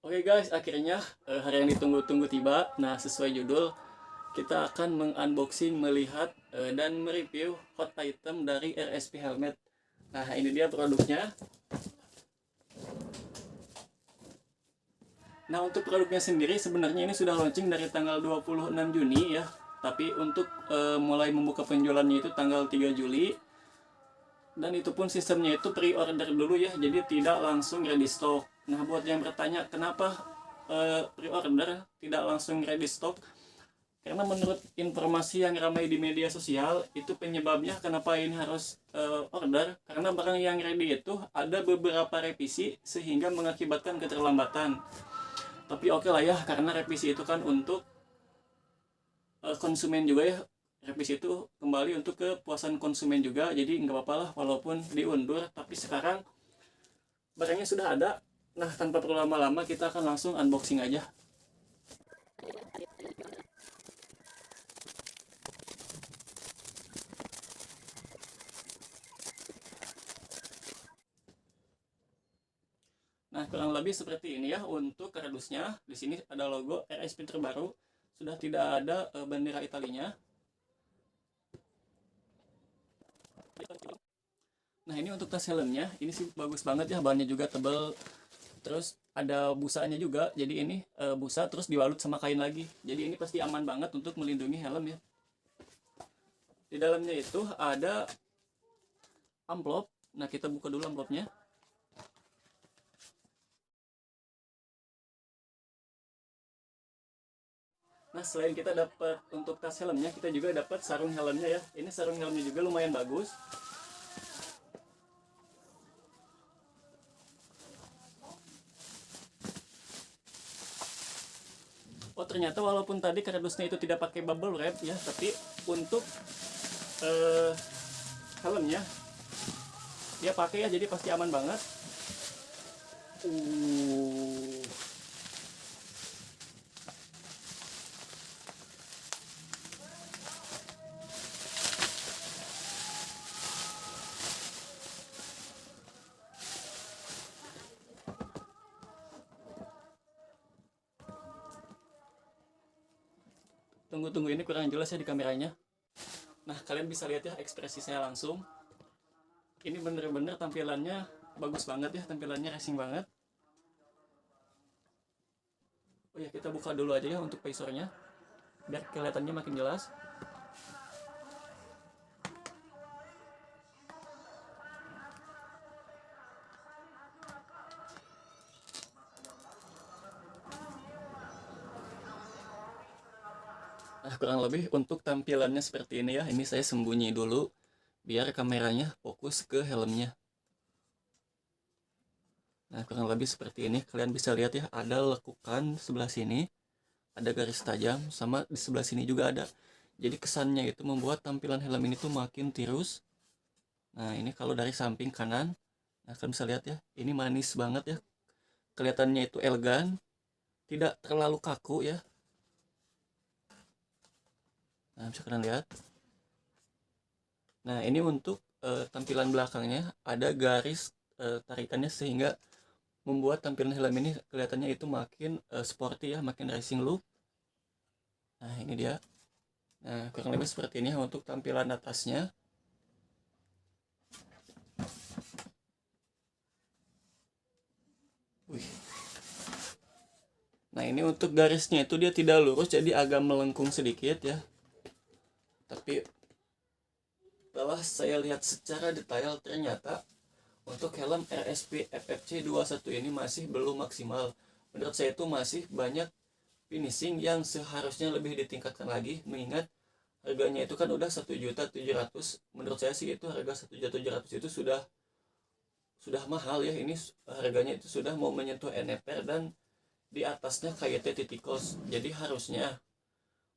Oke guys, akhirnya hari yang ditunggu-tunggu tiba. Nah, sesuai judul, kita akan mengunboxing, melihat dan mereview hot item dari RSP Helmet. Nah, ini dia produknya. Nah, untuk produknya sendiri sebenarnya ini sudah launching dari tanggal 26 Juni ya. Tapi untuk mulai membuka penjualannya itu tanggal 3 Juli. Dan itu pun sistemnya itu pre-order dulu ya, jadi tidak langsung ready stock. Nah, buat yang bertanya kenapa pre-order tidak langsung ready stock, karena menurut informasi yang ramai di media sosial itu penyebabnya kenapa ini harus order, karena barang yang ready itu ada beberapa revisi sehingga mengakibatkan keterlambatan. Tapi oke lah ya, karena revisi itu kan untuk konsumen juga ya. Revisi itu kembali untuk kepuasan konsumen juga, jadi nggak apa-apa lah walaupun diundur. Tapi sekarang barangnya sudah ada. Nah, tanpa perlu lama-lama kita akan langsung unboxing aja. Nah, kurang lebih seperti ini ya untuk kardusnya. Di sini ada logo RSP terbaru, sudah tidak ada bendera Italinya. Nah, ini untuk tas helmnya, ini sih bagus banget ya, bahannya juga tebal. Terus ada busanya juga, jadi ini busa terus dibalut sama kain lagi. Jadi ini pasti aman banget untuk melindungi helm ya. Di dalamnya itu ada amplop. Nah, kita buka dulu amplopnya. Nah, selain kita dapat untuk tas helmnya, kita juga dapat sarung helmnya ya. Ini sarung helmnya juga lumayan bagus. Oh, ternyata walaupun tadi kardusnya itu tidak pakai bubble wrap ya, tapi untuk eh, helmnya dia pakai ya, jadi pasti aman banget. Uh, Tunggu-tunggu, ini kurang jelas ya di kameranya. Nah, kalian bisa lihat ya ekspresi saya langsung. Ini bener-bener tampilannya bagus banget ya, tampilannya racing banget. Oh ya, kita buka dulu aja ya untuk visornya biar kelihatannya makin jelas. Nah, kurang lebih untuk tampilannya seperti ini ya. Ini saya sembunyi dulu biar kameranya fokus ke helmnya. Nah, kurang lebih seperti ini. Kalian bisa lihat ya, ada lekukan sebelah sini, ada garis tajam, sama di sebelah sini juga ada. Jadi kesannya itu membuat tampilan helm ini tuh makin tirus. Nah, ini kalau dari samping kanan, nah kalian bisa lihat ya, ini manis banget ya. Kelihatannya itu elegan, tidak terlalu kaku ya. Nah, bisa kalian lihat. Nah, ini untuk tampilan belakangnya ada garis tarikannya sehingga membuat tampilan helm ini kelihatannya itu makin sporty ya, makin racing look. Nah, ini dia. Nah, kurang lebih seperti ini untuk tampilan atasnya. Wih. Nah, ini untuk garisnya itu dia tidak lurus, jadi agak melengkung sedikit ya. Tapi setelah saya lihat secara detail, ternyata untuk helm RSP FFC 21 ini masih belum maksimal. Menurut saya itu masih banyak finishing yang seharusnya lebih ditingkatkan lagi, mengingat harganya itu kan udah 1.700.000. Menurut saya sih itu harga 1.700.000 itu sudah mahal ya. Ini harganya itu sudah mau menyentuh NFR dan di atasnya KYT titikos. Jadi harusnya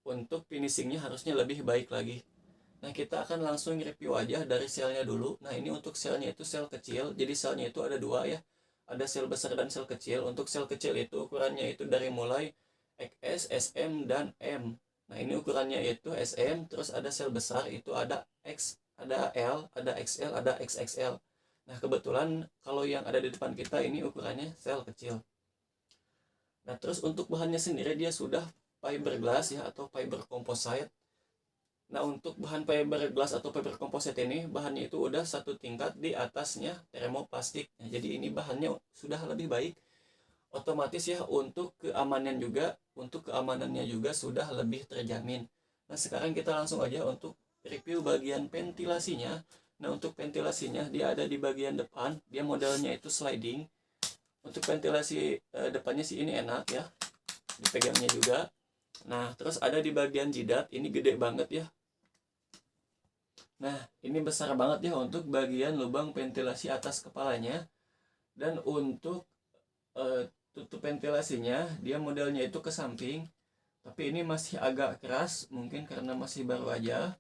untuk finishingnya harusnya lebih baik lagi. Nah, kita akan langsung review aja dari selnya dulu. Nah, ini untuk selnya itu sel kecil. Jadi selnya itu ada dua ya. Ada sel besar dan sel kecil. Untuk sel kecil itu ukurannya itu dari mulai XS, SM, dan M. Nah, ini ukurannya itu SM. Terus ada sel besar itu ada X, ada L, ada XL, ada XXL. Nah, kebetulan kalau yang ada di depan kita ini ukurannya sel kecil. Nah, terus untuk bahannya sendiri dia sudah fiberglass ya atau fiber composite. Nah, untuk bahan fiberglass atau fiber composite ini bahannya itu udah satu tingkat di atasnya termoplastik. Nah, jadi ini bahannya sudah lebih baik. Otomatis ya untuk keamanannya juga sudah lebih terjamin. Nah, sekarang kita langsung aja untuk review bagian ventilasinya. Nah, untuk ventilasinya dia ada di bagian depan, dia modelnya itu sliding. Untuk ventilasi depannya sih ini enak ya, dipegangnya juga. Nah, terus ada di bagian jidat, ini gede banget ya. Nah, ini besar banget ya untuk bagian lubang ventilasi atas kepalanya. Dan untuk tutup ventilasinya, dia modelnya itu ke samping. Tapi ini masih agak keras, mungkin karena masih baru aja.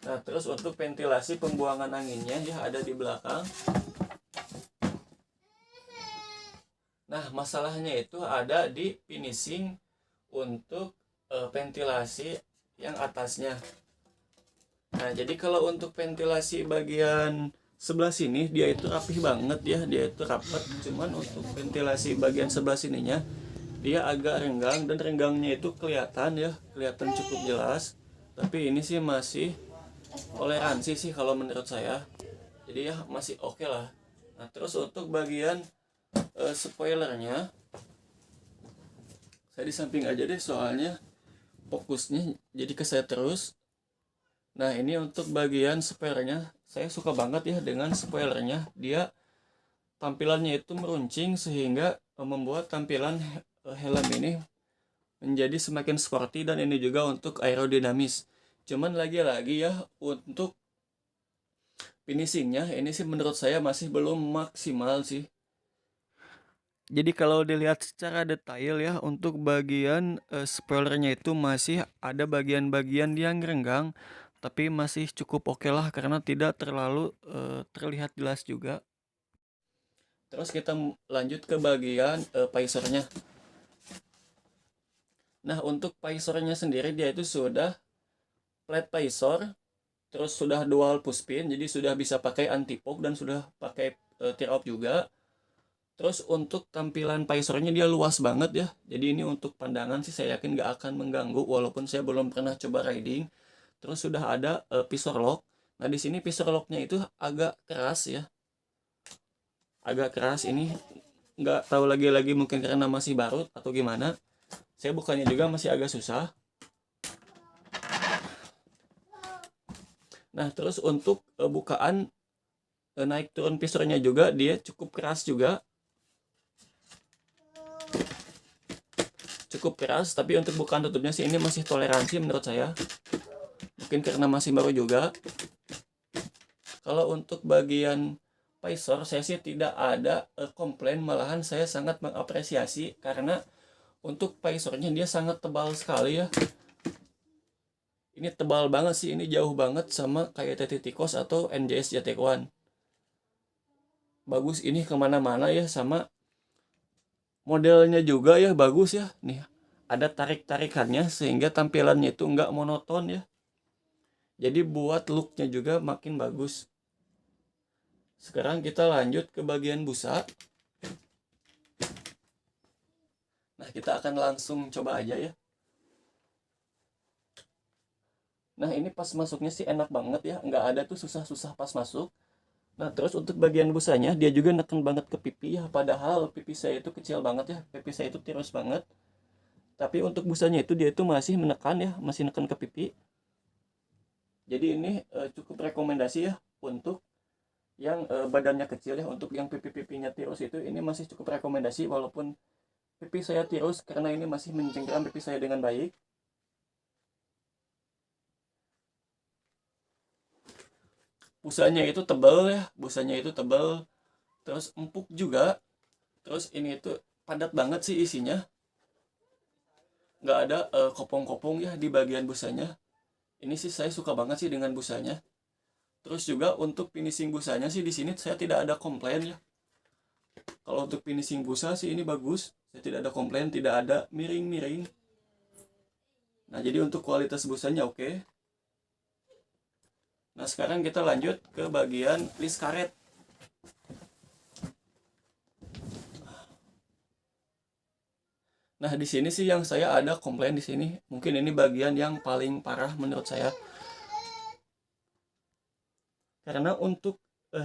Nah, terus untuk ventilasi pembuangan anginnya ya ada di belakang. Nah, masalahnya itu ada di finishing untuk ventilasi yang atasnya. Nah, jadi kalau untuk ventilasi bagian sebelah sini dia itu rapih banget ya, dia itu rapat. Cuman untuk ventilasi bagian sebelah sininya dia agak renggang, dan renggangnya itu kelihatan ya, kelihatan cukup jelas. Tapi ini sih masih toleransi sih kalau menurut saya. Jadi ya masih oke lah. Nah, terus untuk bagian spoilernya saya di samping aja deh soalnya fokusnya jadi ke saya terus. Nah, ini untuk bagian spoilernya saya suka banget ya dengan spoilernya. Dia tampilannya itu meruncing sehingga membuat tampilan helm ini menjadi semakin sporty, dan ini juga untuk aerodinamis. Cuman lagi-lagi ya untuk finishingnya ini sih menurut saya masih belum maksimal sih. Jadi kalau dilihat secara detail ya untuk bagian spoilernya itu masih ada bagian-bagian yang renggang, tapi masih cukup oke lah karena tidak terlalu terlihat jelas juga. Terus kita lanjut ke bagian visornya. Nah, untuk visornya sendiri dia itu sudah flat visor, terus sudah dual pushpin, jadi sudah bisa pakai anti fog dan sudah pakai tear off juga. Terus untuk tampilan visornya dia luas banget ya. Jadi ini untuk pandangan sih saya yakin gak akan mengganggu walaupun saya belum pernah coba riding. Terus sudah ada visor lock. Nah, di sini visor locknya itu agak keras ya. Agak keras ini, nggak tahu lagi mungkin karena masih baru atau gimana. Saya bukannya juga masih agak susah. Nah, terus untuk bukaan naik turun visornya juga dia cukup keras juga. Cukup keras, tapi untuk bukaan tutupnya sih ini masih toleransi menurut saya. Mungkin karena masih baru juga. Kalau untuk bagian visor saya sih tidak ada komplain, malahan saya sangat mengapresiasi karena untuk visornya dia sangat tebal sekali ya. Ini tebal banget sih, ini jauh banget sama kayak TT Tikos atau NJS JT1. Bagus ini kemana-mana ya, sama modelnya juga ya bagus ya. Nih ada tarik-tarikannya sehingga tampilannya itu nggak monoton ya. Jadi buat looknya juga makin bagus. Sekarang kita lanjut ke bagian busa. Nah, kita akan langsung coba aja ya. Nah, ini pas masuknya sih enak banget ya, nggak ada tuh susah-susah pas masuk. Nah, terus untuk bagian busanya dia juga neken banget ke pipi ya, padahal pipi saya itu kecil banget ya, pipi saya itu tirus banget. Tapi untuk busanya itu dia itu masih menekan ya, masih neken ke pipi. Jadi ini cukup rekomendasi ya untuk yang badannya kecil ya. Untuk yang pipi-pipinya tirus itu ini masih cukup rekomendasi walaupun pipi saya tirus karena ini masih mencengkeram pipi saya dengan baik. Busanya itu tebal ya, busanya itu tebal, terus empuk juga, terus ini itu padat banget sih isinya, nggak ada kopong-kopong ya di bagian busanya. Ini sih saya suka banget sih dengan busanya. Terus juga untuk finishing busanya sih di sini saya tidak ada komplain ya. Kalau untuk finishing busa sih ini bagus, saya tidak ada komplain, tidak ada miring-miring. Nah, jadi untuk kualitas busanya oke. Nah, sekarang kita lanjut ke bagian list karet. Nah, di sini sih yang saya ada komplain di sini. Mungkin ini bagian yang paling parah menurut saya. Karena untuk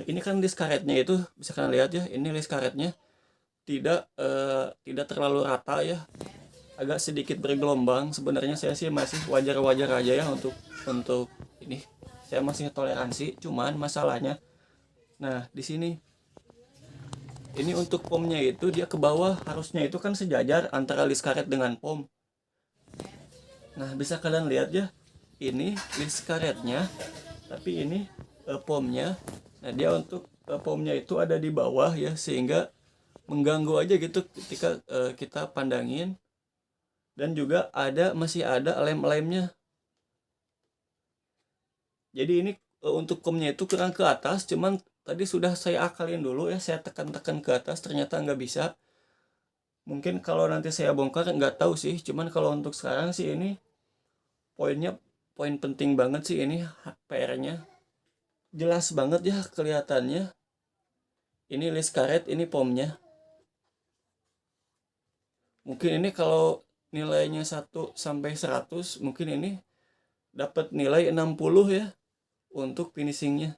ini kan list karetnya itu bisa kalian lihat ya, ini list karetnya tidak terlalu rata ya, agak sedikit bergelombang. Sebenarnya saya sih masih wajar-wajar aja ya untuk ini. Saya masih toleransi, cuman masalahnya nah di sini ini untuk pomnya itu dia ke bawah, harusnya itu kan sejajar antara list karet dengan pom. Nah, bisa kalian lihat ya, ini list karetnya, tapi ini pomnya. Nah, dia untuk pomnya itu ada di bawah ya, sehingga mengganggu aja gitu ketika kita pandangin. Dan juga masih ada lem-lemnya. Jadi ini untuk komnya itu kurang ke atas, cuman tadi sudah saya akalin dulu ya, saya tekan-tekan ke atas, ternyata nggak bisa. Mungkin kalau nanti saya bongkar nggak tahu sih, cuman kalau untuk sekarang sih ini poin penting banget sih ini PR-nya. Jelas banget ya kelihatannya. Ini list karet, ini pomnya. Mungkin ini kalau nilainya 1 sampai 100, mungkin ini dapat nilai 60 ya untuk finishingnya.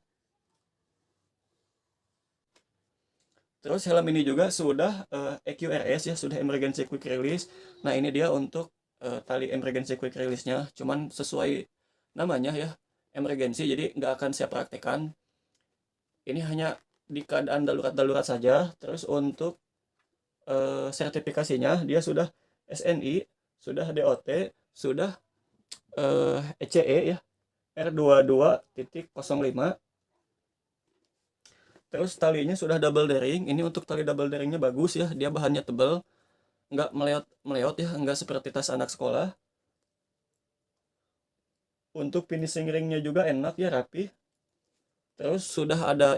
Terus helm ini juga sudah EQRS ya, sudah emergency quick release. Nah, ini dia untuk tali emergency quick release-nya, cuman sesuai namanya ya, emergency, jadi nggak akan saya praktekkan. Ini hanya di keadaan darurat-darurat saja. Terus untuk sertifikasinya dia sudah SNI, sudah DOT, sudah ECE ya, R22.05. Terus talinya sudah double daring. Ini untuk tali double daringnya bagus ya, dia bahannya tebal, nggak meleot ya, nggak seperti tas anak sekolah. Untuk finishing ringnya juga enak ya, rapi. Terus sudah ada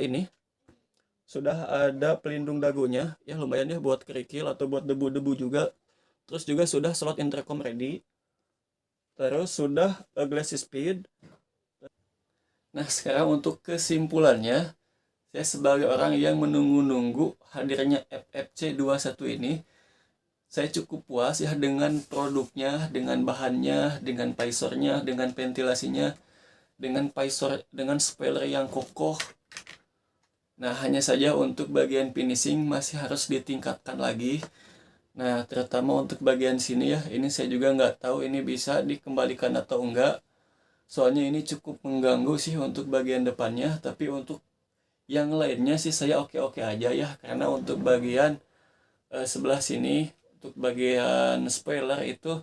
pelindung dagunya ya, lumayan ya buat kerikil atau buat debu-debu juga. Terus juga sudah slot intercom ready. Terus sudah glass speed. Nah, sekarang untuk kesimpulannya, saya sebagai orang yang menunggu-nunggu hadirnya FFC 21 ini, saya cukup puas ya dengan produknya, dengan bahannya, dengan visornya, dengan ventilasinya, dengan visor, dengan spoiler yang kokoh. Nah, hanya saja untuk bagian finishing masih harus ditingkatkan lagi. Nah, terutama untuk bagian sini ya, ini saya juga nggak tahu ini bisa dikembalikan atau enggak. Soalnya ini cukup mengganggu sih untuk bagian depannya, tapi untuk yang lainnya sih saya oke-oke aja ya, karena untuk bagian sebelah sini, untuk bagian spoiler itu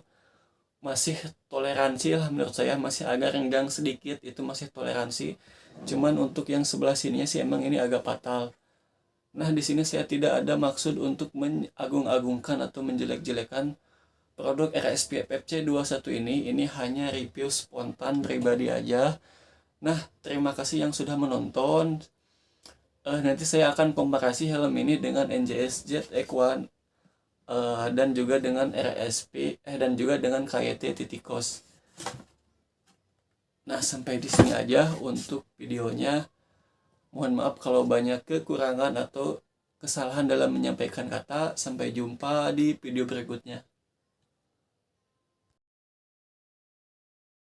masih toleransi lah menurut saya, masih agak renggang sedikit, itu masih toleransi. Cuman untuk yang sebelah sininya sih emang ini agak fatal. Nah, di sini saya tidak ada maksud untuk mengagung-agungkan atau menjelek-jelekan produk RSP FFC 21 ini. Ini hanya review spontan pribadi aja. Nah, terima kasih yang sudah menonton. Nanti saya akan komparasi helm ini dengan NJS Jet X1 dan juga dengan RSP dan juga dengan KYT Titikos. Nah, sampai di sini aja untuk videonya. Mohon maaf kalau banyak kekurangan atau kesalahan dalam menyampaikan kata. Sampai jumpa di video berikutnya.